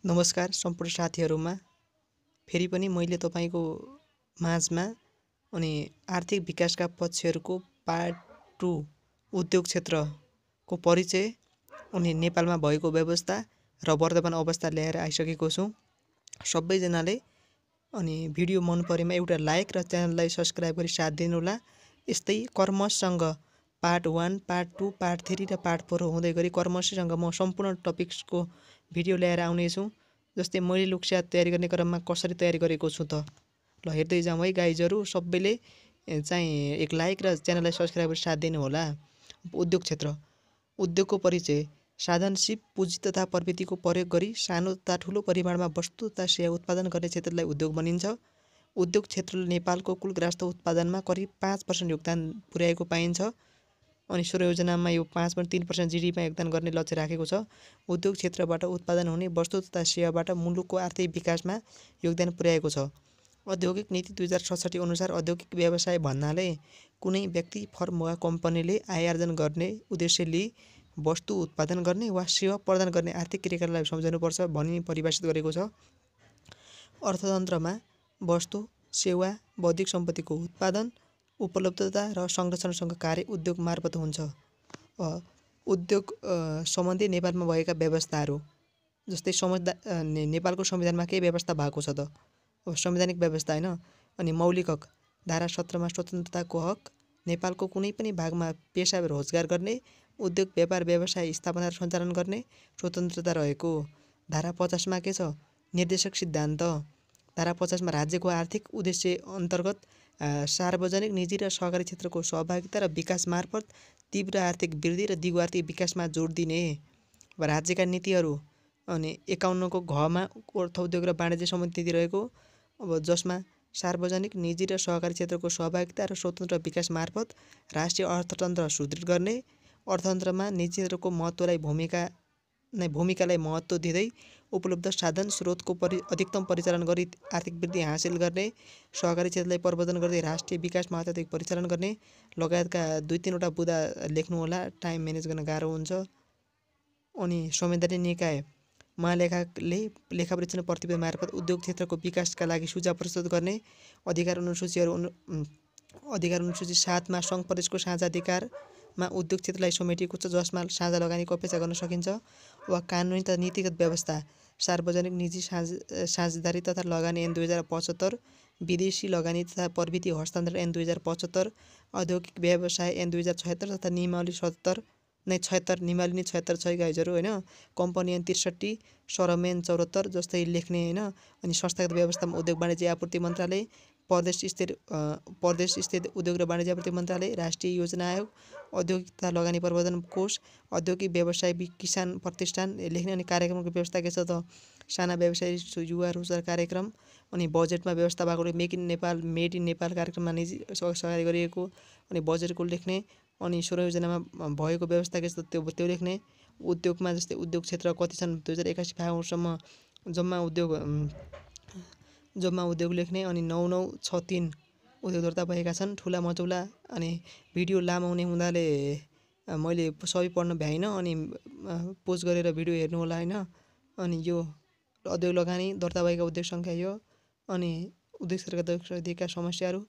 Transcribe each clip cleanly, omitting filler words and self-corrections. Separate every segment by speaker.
Speaker 1: नमस्कार सम्पूर्ण साथीहरुमा फेरि पनि मैले तपाईको माझमा अनि आर्थिक विकासका पक्षहरुको पार्ट 2 उद्योग क्षेत्रको परिचय अनि नेपालमा भएको व्यवस्था र वर्तमान अवस्था ल्याएर आइसकेको छु। सबैजनाले अनि भिडियो मन परेमा एउटा लाइक र च्यानललाई सब्स्क्राइब गरी साथ दिनुहोला। यस्तै कर्मशसँग पार्ट 1, पार्ट 2, पार्ट 3 र पार्ट 4 हुँदै गरी कर्मशसँग म सम्पूर्ण टपिक्सको भिडियो ल्याएर आउने छु। जस्तै मैले लुक्स्या तयारी गर्ने क्रममा कसरी तयारी गरेको छु त ल हेर्दै जाउँ है गाइजहरु। सबैले चाहिँ एक लाइक र च्यानललाई सब्स्क्राइब गरी साथ दिनु होला। उद्योग क्षेत्र उद्योगको परिचय साधन सिप पुँजी तथा प्रविधिको प्रयोग गरी सानो तथा ठूलो परिमाणमा वस्तु तथा सेवा उत्पादन गर्ने क्षेत्रलाई उद्योग भनिन्छ। उद्योग क्षेत्रले नेपालको कुल ग्राहस्थ उत्पादनमा करिब 5% योगदान पुर्याएको पाइन्छ। अनि सौर्य योजनामा यो 5.3% जीडीपीमा योगदान गर्ने लक्ष्य राखेको छ। उद्योग क्षेत्रबाट उत्पादन हुने वस्तु तथा सेवाबाट मुलुकको आर्थिक विकासमा योगदान पुर्याएको छ। औद्योगिक नीति 2066 अनुसार औद्योगिक व्यवसाय भन्नाले कुनै व्यक्ति फर्म वा कम्पनीले आय आर्जन गर्ने उद्देश्यले वस्तु उत्पादन गर्ने वा सेवा प्रदान गर्ने आर्थिक क्रियाकलापलाई सम्झनुपर्छ भनी परिभाषित गरेको छ। अर्थतन्त्रमा वस्तु, सेवा, बौद्धिक सम्पत्तिको उत्पादन, उपलब्धता र संरक्षणसँग कार्य उद्योग मार्फत हुन्छ। उद्योग सम्बन्धी नेपालमा भएका व्यवस्थाहरू जस्तै नेपालको संविधानमा के व्यवस्था भएको छ त संवैधानिक व्यवस्था हैन। अनि मौलिक हक धारा 17 मा स्वतन्त्रताको हक, नेपालको कुनै पनि भागमा पेशा रोजगार गर्ने, उद्योग व्यापार व्यवसाय स्थापना र सञ्चालन गर्ने स्वतन्त्रता रहेको। धारा 50 मा के छ निर्देशक सिद्धान्त। धारा 50 मा राज्यको आर्थिक उद्देश्य अन्तर्गत सार्वजनिक, निजी र सहकारी क्षेत्रको सहभागिता र विकास मार्फत तीव्र आर्थिक वृद्धि र दिगो आर्थिक विकासमा जोड दिने। राज्यका नीतिहरू अनि 51 को घ मा अर्थ उद्योग र वाणिज्य सम्बन्धी नीति रहेको। जसमा सार्वजनिक, निजी र सहकारी क्षेत्रको सहभागिता र स्वतन्त्र विकास मार्फत राष्ट्रिय अर्थतन्त्र सुदृढ गर्ने। अर्थतन्त्रमा निजी क्षेत्रको भूमिकालाई महत्त्व दिँदै उपलब्ध साधन स्रोतको अधिकतम परिचालन गरी आर्थिक वृद्धि हासिल गर्ने। सहकारी क्षेत्रलाई प्रवर्धन गर्दै राष्ट्रिय विकासमा अत्याधिक परिचालन गर्ने लगायतका 2-3 वटा बुँदा लेख्नु होला, टाइम म्यानेज गर्न गाह्रो हुन्छ। अनि संवैधानिक निकाय महालेखाले लेखापरीक्षण प्रतिवेदन मार्फत उद्योग क्षेत्रको विकासका लागि सुझाव प्रस्तुत गर्ने। अधिकार अनुसूची 7 मा संघ प्रदेशको साझा अधिकारमा उद्योग क्षेत्रलाई समेटिएको छ, जसमा साझा लगानीको अपेक्षा गर्न सकिन्छ। वा कानुनी तथा नीतिगत व्यवस्था सार्वजनिक निजी साझेदारी तथा लगानी ऐन 2075, विदेशी लगानी तथा प्रविधि हस्तान्तरण ऐन 2075, औद्योगिक व्यवसाय ऐन 2076 तथा नियमावली 76 नियमावली 76 छ गाइजहरु हैन। कम्पनी ऐन 63, श्रम ऐन 74 जस्तै लेख्ने हैन। अनि संस्थागत व्यवस्थामा उद्योग वाणिज्य आपूर्ति मन्त्रालय, प्रदेश स्थित उद्योग र वाणिज्य आपूर्ति मन्त्रालय, राष्ट्रिय योजना आयोग, औद्योगिक तथा लगानी प्रवर्धन कोष, औद्योगिक व्यवसाय किसान प्रतिष्ठान लेख्ने। अनि कार्यक्रमको व्यवस्था के छ त साना व्यवसायी युवा रोजगार कार्यक्रम। अनि बजेटमा व्यवस्था भएको मेड इन नेपाल कार्यक्रममा निजी सहभागी गरिएको। अनि बजेटको लेख्ने। अनि सौर्य योजनामा भएको व्यवस्था के छ त्यो लेख्ने। उद्योगमा जस्तै उद्योग क्षेत्र कति छन् 2081 फागुनसम्म जम्मा उद्योग लेख्ने। अनि 9963 उद्योग दर्ता भएका छन् ठूला मझौला। अनि भिडियो लामो हुने हुँदाले मैले सबै पढ्न भ्याइन, अनि पोज गरेर भिडियो हेर्नु होला हैन। अनि यो उद्योग लगानी दर्ता भएका उद्योग संख्या यो। अनि उद्योग क्षेत्रका समस्याहरू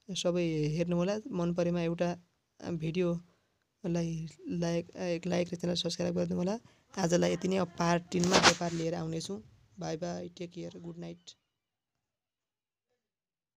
Speaker 1: सबै हेर्नु होला। मन परेमा एउटा भिडियोलाई लाइक र च्यानल सब्स्क्राइब गर्नु होला। आजलाई यति नै। अब पार्ट 3 मा व्यापार लिएर आउने छु। Bye bye, take care, good night.